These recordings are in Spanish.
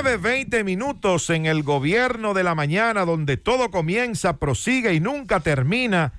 9:20 en el gobierno de la mañana, donde todo comienza, prosigue y nunca termina,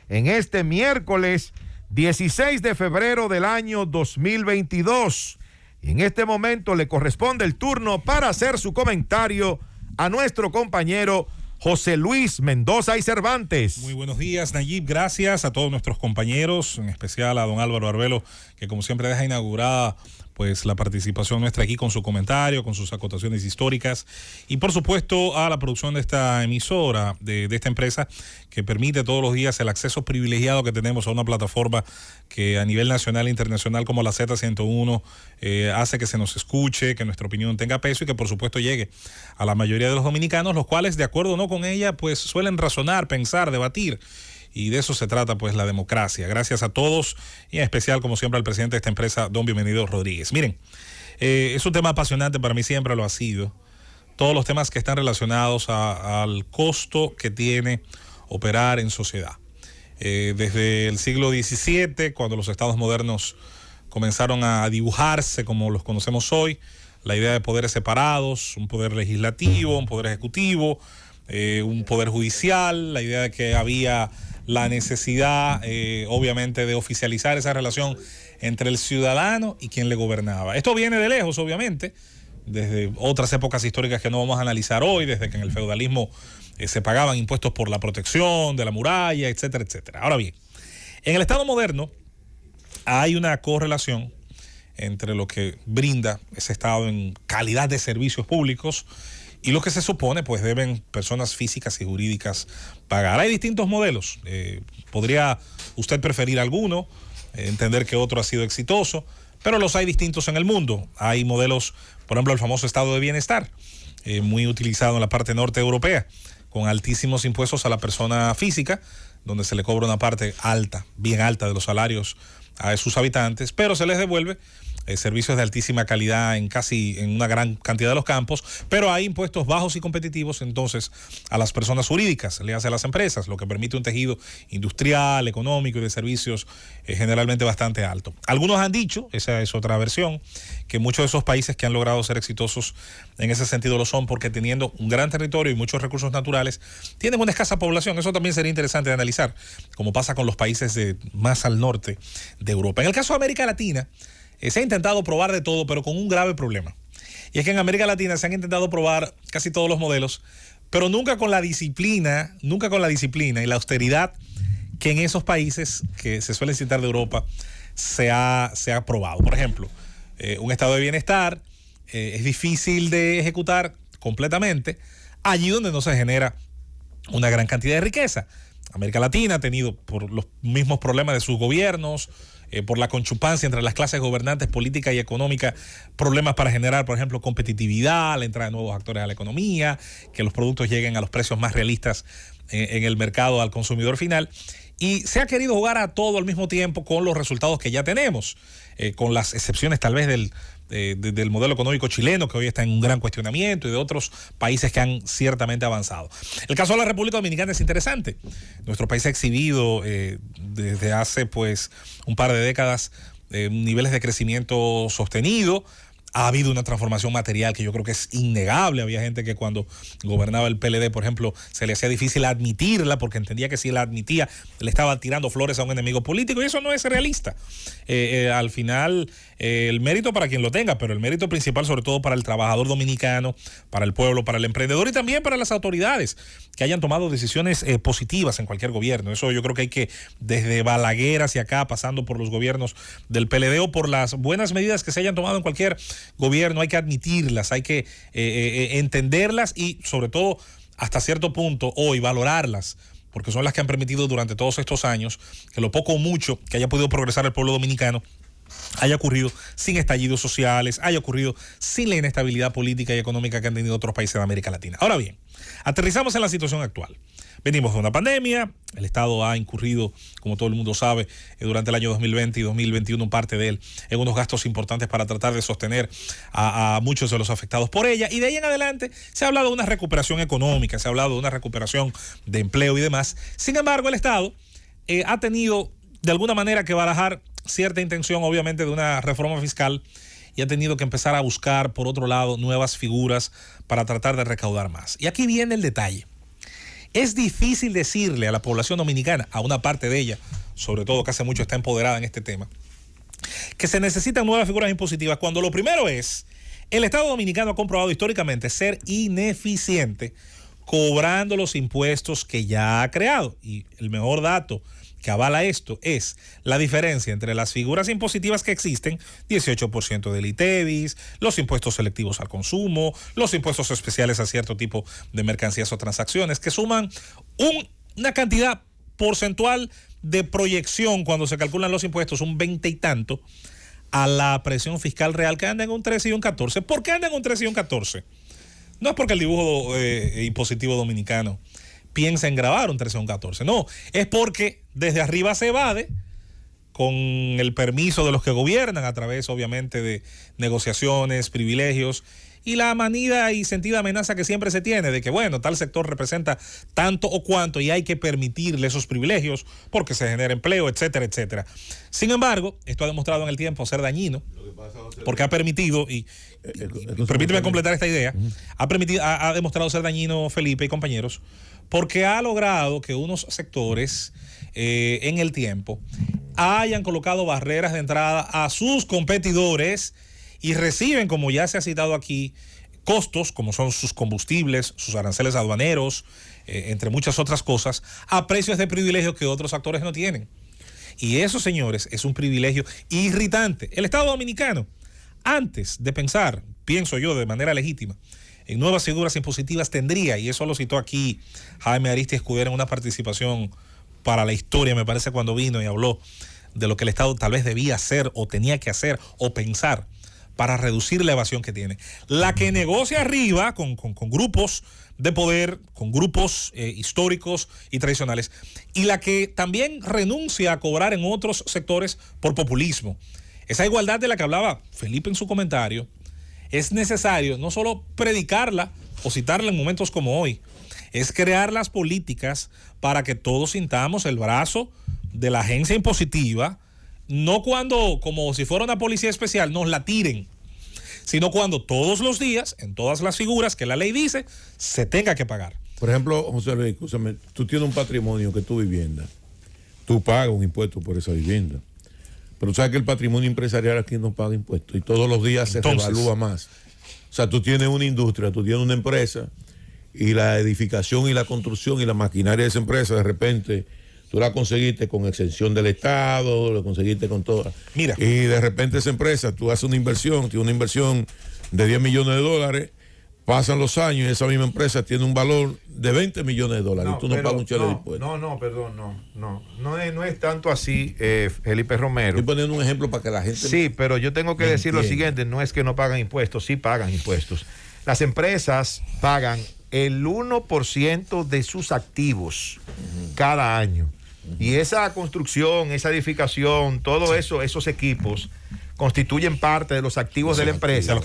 en este miércoles 16 de febrero del año 2022. Y en este momento le corresponde el turno para hacer su comentario a nuestro compañero José Luis Mendoza y Cervantes. Muy buenos días, Nayib. Gracias a todos nuestros compañeros, en especial a don Álvaro Arbelo, que como siempre deja inaugurada pues la participación nuestra aquí con su comentario, con sus acotaciones históricas, y por supuesto a la producción de esta emisora, de esta empresa, que permite todos los días el acceso privilegiado que tenemos a una plataforma que a nivel nacional e internacional como la Z101 hace que se nos escuche, que nuestra opinión tenga peso y que por supuesto llegue a la mayoría de los dominicanos, los cuales de acuerdo o no con ella pues suelen razonar, pensar, debatir. Y de eso se trata, pues, la democracia. Gracias a todos y en especial, como siempre, al presidente de esta empresa, don Bienvenido Rodríguez. Miren, es un tema apasionante, para mí siempre lo ha sido. Todos los temas que están relacionados al costo que tiene operar en sociedad. Desde el siglo XVII, cuando los estados modernos comenzaron a dibujarse como los conocemos hoy, la idea de poderes separados, un poder legislativo, un poder ejecutivo, un poder judicial, la idea de que había la necesidad, obviamente, de oficializar esa relación entre el ciudadano y quien le gobernaba. Esto viene de lejos, obviamente, desde otras épocas históricas que no vamos a analizar hoy, desde que en el feudalismo se pagaban impuestos por la protección de la muralla, etcétera, etcétera. Ahora bien, en el Estado moderno hay una correlación entre lo que brinda ese Estado en calidad de servicios públicos y lo que se supone pues deben personas físicas y jurídicas pagar. Hay distintos modelos. Podría usted preferir alguno, entender que otro ha sido exitoso, pero los hay distintos en el mundo. Hay modelos, por ejemplo, el famoso estado de bienestar, muy utilizado en la parte norte europea, con altísimos impuestos a la persona física, donde se le cobra una parte alta, bien alta de los salarios a sus habitantes, pero se les devuelve servicios de altísima calidad en una gran cantidad de los campos, pero hay impuestos bajos y competitivos entonces a las personas jurídicas, le hace a las empresas, lo que permite un tejido industrial, económico y de servicios generalmente bastante alto. Algunos han dicho, esa es otra versión, que muchos de esos países que han logrado ser exitosos en ese sentido lo son porque teniendo un gran territorio y muchos recursos naturales, tienen una escasa población. Eso también sería interesante de analizar, como pasa con los países más al norte de Europa. En el caso de América Latina, se ha intentado probar de todo, pero con un grave problema. Y es que en América Latina se han intentado probar casi todos los modelos, pero nunca con la disciplina y la austeridad que en esos países que se suelen citar de Europa se ha probado. Por ejemplo, un estado de bienestar es difícil de ejecutar completamente allí donde no se genera una gran cantidad de riqueza. América Latina ha tenido, por los mismos problemas de sus gobiernos, por la conchupancia entre las clases gobernantes política y económica, problemas para generar, por ejemplo, competitividad, la entrada de nuevos actores a la economía, que los productos lleguen a los precios más realistas en el mercado al consumidor final. Y se ha querido jugar a todo al mismo tiempo con los resultados que ya tenemos, con las excepciones tal vez del modelo económico chileno, que hoy está en un gran cuestionamiento, y de otros países que han ciertamente avanzado. El caso de la República Dominicana es interesante. Nuestro país ha exhibido desde hace pues un par de décadas niveles de crecimiento sostenido. Ha habido una transformación material que yo creo que es innegable. Había gente que cuando gobernaba el PLD, por ejemplo, se le hacía difícil admitirla porque entendía que si la admitía le estaba tirando flores a un enemigo político, y eso no es realista. Al final, el mérito para quien lo tenga, pero el mérito principal sobre todo para el trabajador dominicano, para el pueblo, para el emprendedor y también para las autoridades que hayan tomado decisiones positivas en cualquier gobierno. Eso yo creo que hay que, desde Balaguer hacia acá, pasando por los gobiernos del PLD o por las buenas medidas que se hayan tomado en cualquier gobierno, hay que admitirlas, hay que entenderlas y sobre todo hasta cierto punto hoy valorarlas, porque son las que han permitido durante todos estos años que lo poco o mucho que haya podido progresar el pueblo dominicano haya ocurrido sin estallidos sociales, haya ocurrido sin la inestabilidad política y económica que han tenido otros países de América Latina. Ahora bien, aterrizamos en la situación actual. Venimos de una pandemia, el Estado ha incurrido, como todo el mundo sabe, durante el año 2020 y 2021, parte de él, en unos gastos importantes para tratar de sostener a muchos de los afectados por ella. Y de ahí en adelante se ha hablado de una recuperación económica, se ha hablado de una recuperación de empleo y demás. Sin embargo, el Estado ha tenido de alguna manera que barajar cierta intención, obviamente, de una reforma fiscal y ha tenido que empezar a buscar, por otro lado, nuevas figuras para tratar de recaudar más. Y aquí viene el detalle. Es difícil decirle a la población dominicana, a una parte de ella, sobre todo que hace mucho está empoderada en este tema, que se necesitan nuevas figuras impositivas, cuando lo primero es, el Estado dominicano ha comprobado históricamente ser ineficiente cobrando los impuestos que ya ha creado. Y el mejor dato que avala esto es la diferencia entre las figuras impositivas que existen, 18% del ITEVIS, los impuestos selectivos al consumo, los impuestos especiales a cierto tipo de mercancías o transacciones, que suman una cantidad porcentual de proyección cuando se calculan los impuestos, un 20 y tanto, a la presión fiscal real, que anda en un 13 y un 14. ¿Por qué anda en un 13 y un 14? No es porque el dibujo impositivo dominicano piensa en grabar un 13 o un 14. No, es porque desde arriba se evade con el permiso de los que gobiernan a través, obviamente, de negociaciones, privilegios y la manida y sentida amenaza que siempre se tiene de que, bueno, tal sector representa tanto o cuanto y hay que permitirle esos privilegios porque se genera empleo, etcétera, etcétera. Sin embargo, esto ha demostrado en el tiempo ser dañino porque ha permitido, y permíteme completar esta idea, ha demostrado ser dañino, Felipe y compañeros, porque ha logrado que unos sectores en el tiempo hayan colocado barreras de entrada a sus competidores y reciben, como ya se ha citado aquí, costos como son sus combustibles, sus aranceles aduaneros, entre muchas otras cosas, a precios de privilegio que otros actores no tienen. Y eso, señores, es un privilegio irritante. El Estado dominicano, antes de pensar, pienso yo de manera legítima, en nuevas figuras impositivas, tendría, y eso lo citó aquí Jaime Aristi Escudero en una participación para la historia, me parece, cuando vino y habló de lo que el Estado tal vez debía hacer o tenía que hacer o pensar para reducir la evasión que tiene. La que negocia arriba con grupos de poder, con grupos históricos y tradicionales, y la que también renuncia a cobrar en otros sectores por populismo. Esa igualdad de la que hablaba Felipe en su comentario, es necesario no solo predicarla o citarla en momentos como hoy, es crear las políticas para que todos sintamos el brazo de la agencia impositiva, no cuando, como si fuera una policía especial, nos la tiren, sino cuando todos los días, en todas las figuras que la ley dice, se tenga que pagar. Por ejemplo, José Luis, escúchame, tú tienes un patrimonio que es tu vivienda, tú pagas un impuesto por esa vivienda, pero sabes que el patrimonio empresarial aquí no paga impuestos y todos los días se revalúa más. O sea, tú tienes una industria, tú tienes una empresa y la edificación y la construcción y la maquinaria de esa empresa, de repente tú la conseguiste con exención del Estado, la conseguiste con toda. Mira. Y de repente esa empresa, tú haces una inversión, tiene una inversión de 10 millones de dólares, pasan los años y esa misma empresa tiene un valor de 20 millones de dólares y tú no pagas un chale de impuestos. No es tanto así, Felipe Romero. Estoy poniendo un ejemplo para que la gente... Sí, pero yo tengo que decir lo siguiente, no es que no pagan impuestos, sí pagan impuestos. Las empresas pagan el 1% de sus activos cada año. Y esa construcción, esa edificación, todo eso, esos equipos constituyen parte de los activos de la empresa,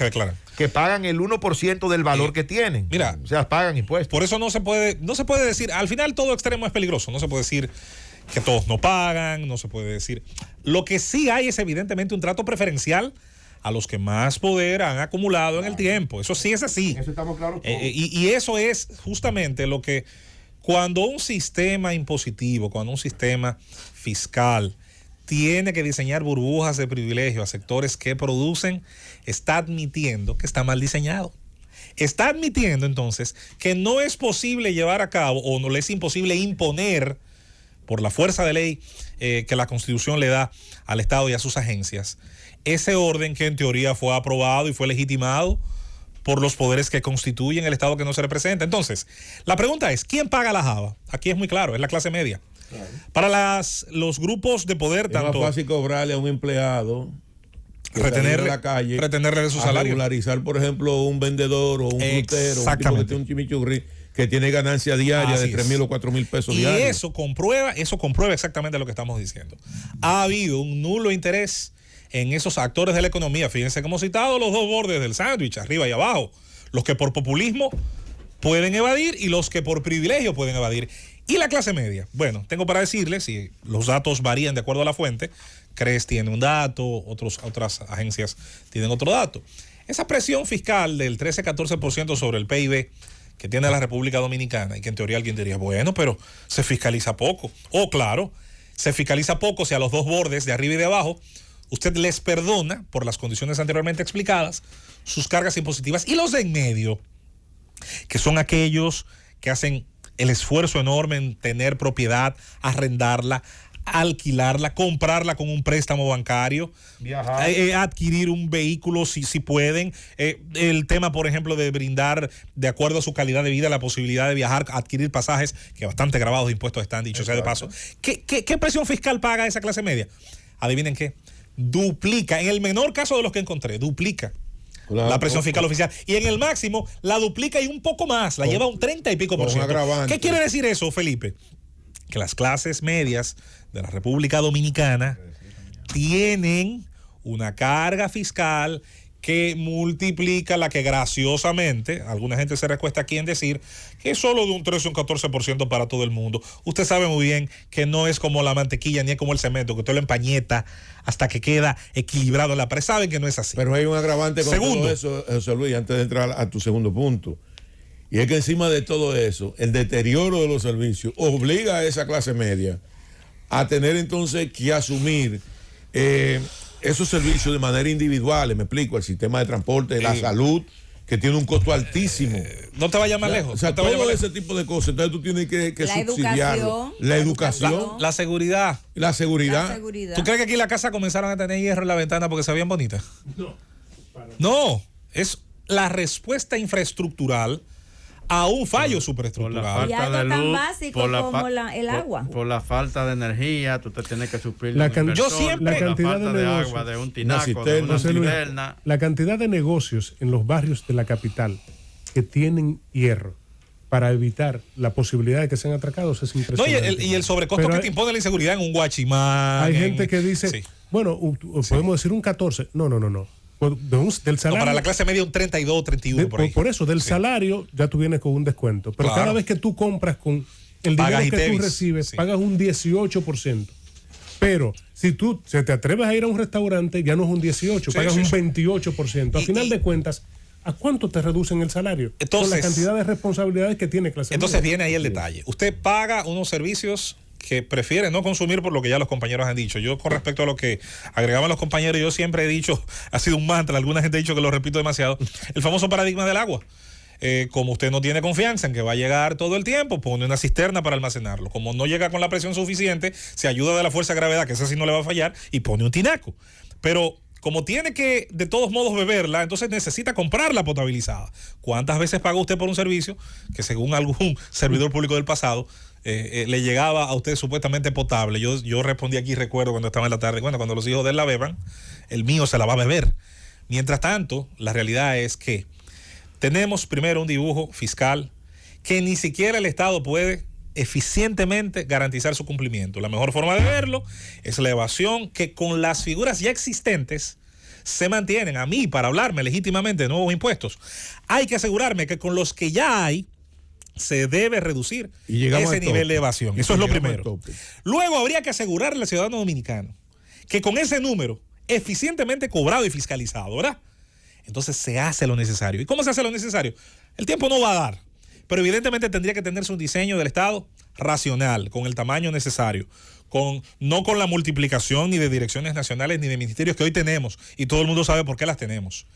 que pagan el 1% del valor que tienen. Mira, o sea, pagan impuestos. Por eso no se puede decir, al final todo extremo es peligroso, no se puede decir que todos no pagan, no se puede decir. Lo que sí hay es evidentemente un trato preferencial a los que más poder han acumulado en el tiempo. Eso sí es así. Eso estamos claros. Y eso es justamente lo que, cuando un sistema impositivo, cuando un sistema fiscal tiene que diseñar burbujas de privilegio a sectores que producen, está admitiendo que está mal diseñado. Está admitiendo entonces que no es posible llevar a cabo, o no le es imposible imponer por la fuerza de ley que la Constitución le da al Estado y a sus agencias, ese orden que en teoría fue aprobado y fue legitimado por los poderes que constituyen el Estado que no se representa. Entonces, la pregunta es, ¿quién paga la java? Aquí es muy claro, es la clase media. Claro. Para los grupos de poder, es tanto... más fácil cobrarle a un empleado, retenerle la calle, retenerle de su salario. Regularizar, por ejemplo, un vendedor o un frutero, un tipo que tiene un chimichurri, que tiene ganancia diaria de 3,000 o 4,000 pesos diarios. Y eso comprueba exactamente lo que estamos diciendo. Ha habido un nulo interés en esos actores de la economía. Fíjense que hemos citado los dos bordes del sándwich, arriba y abajo. Los que por populismo pueden evadir y los que por privilegio pueden evadir. Y la clase media. Bueno, tengo para decirles, y los datos varían de acuerdo a la fuente, CRES tiene un dato, otras agencias tienen otro dato. Esa presión fiscal del 13-14% sobre el PIB que tiene la República Dominicana, y que en teoría alguien diría, bueno, pero se fiscaliza poco. Claro, se fiscaliza poco si a los dos bordes, de arriba y de abajo, usted les perdona, por las condiciones anteriormente explicadas, sus cargas impositivas, y los de en medio, que son aquellos que hacen el esfuerzo enorme en tener propiedad, arrendarla, alquilarla, comprarla con un préstamo bancario, adquirir un vehículo si pueden, el tema, por ejemplo, de brindar, de acuerdo a su calidad de vida, la posibilidad de viajar, adquirir pasajes, que bastante grabados de impuestos están, dicho sea de paso. ¿Qué presión fiscal paga esa clase media? Adivinen qué, duplica, en el menor caso de los que encontré, duplica la presión fiscal oficial, y en el máximo la duplica y un poco más, la lleva un 30 y pico por ciento. ¿Qué quiere decir eso, Felipe? Que las clases medias de la República Dominicana tienen una carga fiscal que multiplica la que graciosamente, alguna gente se recuesta aquí en decir que es solo de un 13 o un 14% para todo el mundo. Usted sabe muy bien que no es como la mantequilla ni es como el cemento, que usted lo empañeta hasta que queda equilibrado en la pared. Saben que no es así. Pero hay un agravante con Segundo, todo eso, José Luis, antes de entrar a tu segundo punto. Y es que encima de todo eso, el deterioro de los servicios obliga a esa clase media a tener entonces que asumir esos servicios de manera individual. Me explico, el sistema de transporte, la salud, que tiene un costo altísimo. No te vayas más lejos. O sea, todo ese tipo de cosas. Entonces tú tienes que subsidiarlo. La educación. La seguridad. La seguridad. ¿Tú crees que aquí la casa comenzaron a tener hierro en la ventana porque se veían bonitas? No, es la respuesta infraestructural a un fallo superestructural. Y algo tan básico como el agua. Por la falta de energía, tú te tienes que suplir la cantidad de agua, de un tinaco, de una cisterna. La cantidad de negocios en los barrios de la capital que tienen hierro para evitar la posibilidad de que sean atracados es impresionante. No, y el sobrecosto que te impone la inseguridad en un Guachimán. Hay gente que dice, bueno, podemos decir un 14. No. Del salario, para la clase media un 32, 31 por ahí. Por eso, del salario ya tú vienes con un descuento. Pero cada vez que tú compras con el dinero que tú recibes, pagas un 18%. Pero si tú se te atreves a ir a un restaurante, ya no es un 18%, pagas un 28%. A final de cuentas, ¿a cuánto te reducen el salario? Entonces, con la cantidad de responsabilidades que tiene clase media. Entonces viene ahí el detalle. Usted paga unos servicios que prefiere no consumir por lo que ya los compañeros han dicho. Yo, con respecto a lo que agregaban los compañeros, yo siempre he dicho, ha sido un mantra, alguna gente ha dicho que lo repito demasiado, el famoso paradigma del agua. Como usted no tiene confianza en que va a llegar todo el tiempo, pone una cisterna para almacenarlo. Como no llega con la presión suficiente, se ayuda de la fuerza de gravedad, que esa sí no le va a fallar, y pone un tinaco. Pero como tiene que de todos modos beberla, entonces necesita comprarla potabilizada. ¿Cuántas veces paga usted por un servicio que, según algún servidor público del pasado, le llegaba a usted supuestamente potable? Yo respondí aquí, recuerdo cuando estaba en la tarde, bueno, cuando los hijos de él la beban, el mío se la va a beber. Mientras tanto, la realidad es que tenemos primero un dibujo fiscal que ni siquiera el Estado puede eficientemente garantizar su cumplimiento. La mejor forma de verlo es la evasión, que con las figuras ya existentes se mantienen. A mí, para hablarme legítimamente de nuevos impuestos, hay que asegurarme que con los que ya hay se debe reducir ese nivel de evasión. Eso es lo primero. Luego habría que asegurarle al ciudadano dominicano que con ese número eficientemente cobrado y fiscalizado, ¿verdad? Entonces se hace lo necesario. ¿Y cómo se hace lo necesario? El tiempo no va a dar, pero evidentemente tendría que tenerse un diseño del Estado racional, con el tamaño necesario, no con la multiplicación ni de direcciones nacionales ni de ministerios que hoy tenemos, y todo el mundo sabe por qué las tenemos.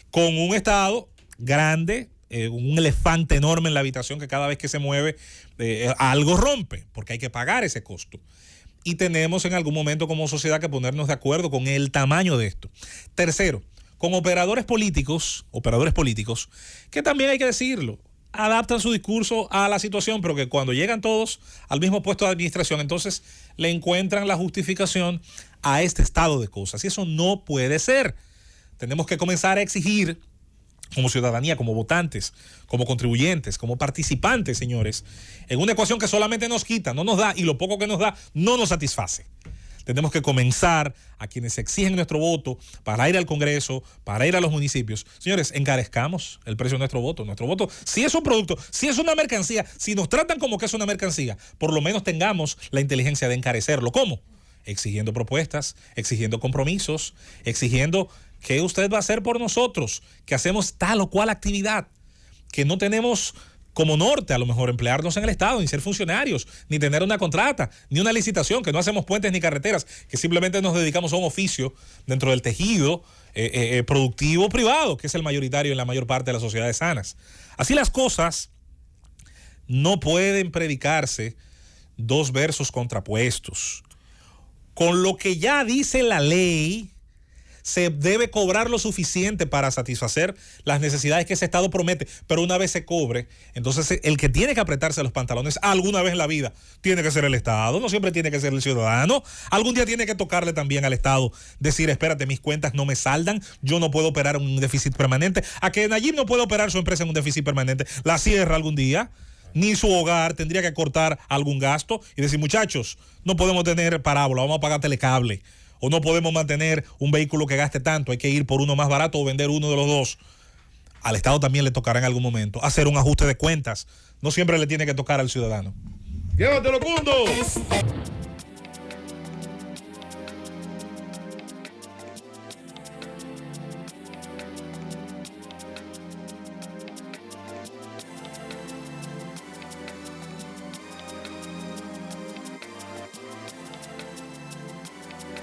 Con un Estado grande, un elefante enorme en la habitación que cada vez que se mueve algo rompe, porque hay que pagar ese costo. Y tenemos en algún momento como sociedad que ponernos de acuerdo con el tamaño de esto. Tercero, con operadores políticos, que también hay que decirlo, adaptan su discurso a la situación, pero que cuando llegan todos al mismo puesto de administración, entonces le encuentran la justificación a este estado de cosas. Y eso no puede ser. Tenemos que comenzar a exigir, como ciudadanía, como votantes, como contribuyentes, como participantes, señores, en una ecuación que solamente nos quita, no nos da, y lo poco que nos da no nos satisface. Tenemos que comenzar a quienes exigen nuestro voto para ir al Congreso, para ir a los municipios. Señores, encarezcamos el precio de nuestro voto. Nuestro voto, si es un producto, si es una mercancía, si nos tratan como que es una mercancía, por lo menos tengamos la inteligencia de encarecerlo. ¿Cómo? exigiendo propuestas, exigiendo compromisos, exigiendo qué usted va a hacer por nosotros, que hacemos tal o cual actividad, que no tenemos como norte a lo mejor emplearnos en el Estado, ni ser funcionarios, ni tener una contrata, ni una licitación, que no hacemos puentes ni carreteras, que simplemente nos dedicamos a un oficio dentro del tejido productivo privado, que es el mayoritario en la mayor parte de las sociedades sanas. Así las cosas no pueden predicarse dos versos contrapuestos. Con lo que ya dice la ley, se debe cobrar lo suficiente para satisfacer las necesidades que ese Estado promete, pero una vez se cobre, entonces el que tiene que apretarse los pantalones alguna vez en la vida tiene que ser el Estado, no siempre tiene que ser el ciudadano. Algún día tiene que tocarle también al Estado decir, espérate, mis cuentas no me saldan, yo no puedo operar en un déficit permanente. A que Nayib no puede operar su empresa en un déficit permanente, la cierra algún día, ni su hogar tendría que cortar algún gasto y decir, muchachos, no podemos tener parábola, vamos a pagar telecable. O no podemos mantener un vehículo que gaste tanto, hay que ir por uno más barato o vender uno de los dos. Al Estado también le tocará en algún momento hacer un ajuste de cuentas. No siempre le tiene que tocar al ciudadano. ¡Llévatelo, Cundo!